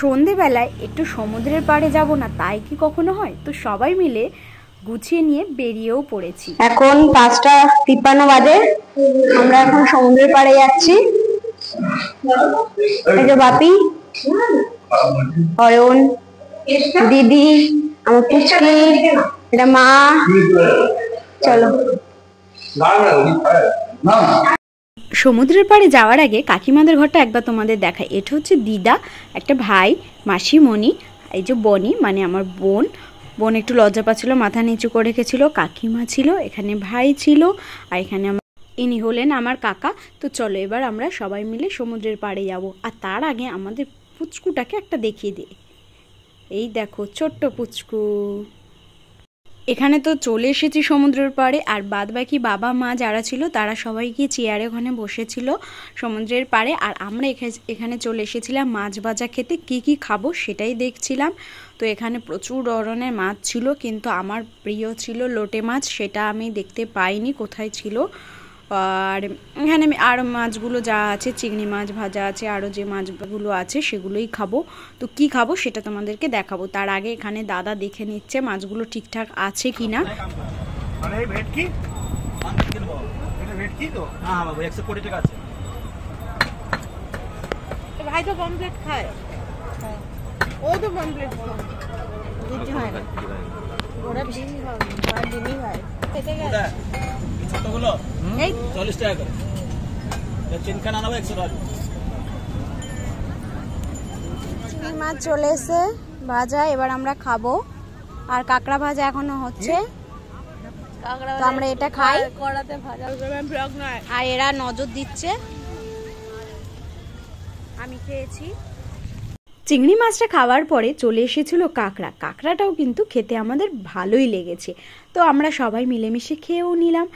সন্ধেবেলায় একটু সমুদ্রের পাড়ে যাব না, তাই কি কখনো হয়? তো সবাই মিলে গুছিয়ে নিয়ে বেরিয়েও পড়েছি। এখন 5:53 বাজে, আমরা এখন সমুদ্রের পাড়ে যাচ্ছি। এই যে বাপি, অয়ন, দিদি, আমার পুচকি, এটা মা। চলো। সমুদ্রের পাড়ে যাওয়ার আগে কাকিমাদের ঘরটা একবার তোমাদের দেখাই। এটা হচ্ছে দিদা, একটা ভাই, মাসিমণি, এই যে বনি মানে আমার বোন। বোন একটু লজ্জা পাচ্ছিল, মাথা নিচু করে রেখেছিল। কাকিমা ছিল, এখানে ভাই ছিল, আর এখানে ইনি হলেন আমার কাকা। তো চলো এবার আমরা সবাই মিলে সমুদ্রের পাড়ে যাব। আর তার আগে আমাদের পুচকুটাকে একটা দেখিয়ে দিই। এই দেখো ছোট্ট পুচকু। এখানে তো চলে এসেছি সমুদ্রের পাড়ে, আর বাদ বাকি বাবা মা যারা ছিল তারা সবাই গিয়ে চেয়ারে ওখানে বসেছিল সমুদ্রের পাড়ে। আর আমরা এখানে চলে এসেছিলাম মাছ ভাজা খেতে। কি কি খাবো সেটাই দেখছিলাম। তো এখানে প্রচুর ধরনের মাছ ছিল, কিন্তু আমার প্রিয় ছিল লোটে মাছ, সেটা আমি দেখতে পাইনি কোথায় ছিল। আর এখানে আরও মাছগুলো যা আছে, চিংড়ি মাছ ভাজা আছে, আরও যে মাছগুলো আছে সেগুলোই খাবো। তো কি খাবো সেটা তোমাদেরকে দেখাবো। তার আগে এখানে দাদা দেখে নিচ্ছে মাছগুলো ঠিকঠাক আছে কিনা। ভাই তো পমপ্লেট খায়, ও তো পমপ্লেট খায়, ওরা ডিমি খায়, ডিমি খায়। ছোটগুলো 40 টাকা করে, চিনখানা নাও 100 টাকা। চিংড়ি মাছ চলে এসে ভাজা, এবার আমরা খাবো। আর কাঁকড়া ভাজা এখনো হচ্ছে, তো আমরা এটা খাই। কড়াতে ভাজা, আর এরা নজর দিচ্ছে। আমি খেয়েছি। চিংড়ি মাছটা খাওয়ার পরে চলে এসেছিল কাঁকড়া। কাঁকড়াটাও কিন্তু খেতে আমাদের ভালোই লেগেছে। তো আমরা সবাই মিলেমিশে খেয়েও নিলাম।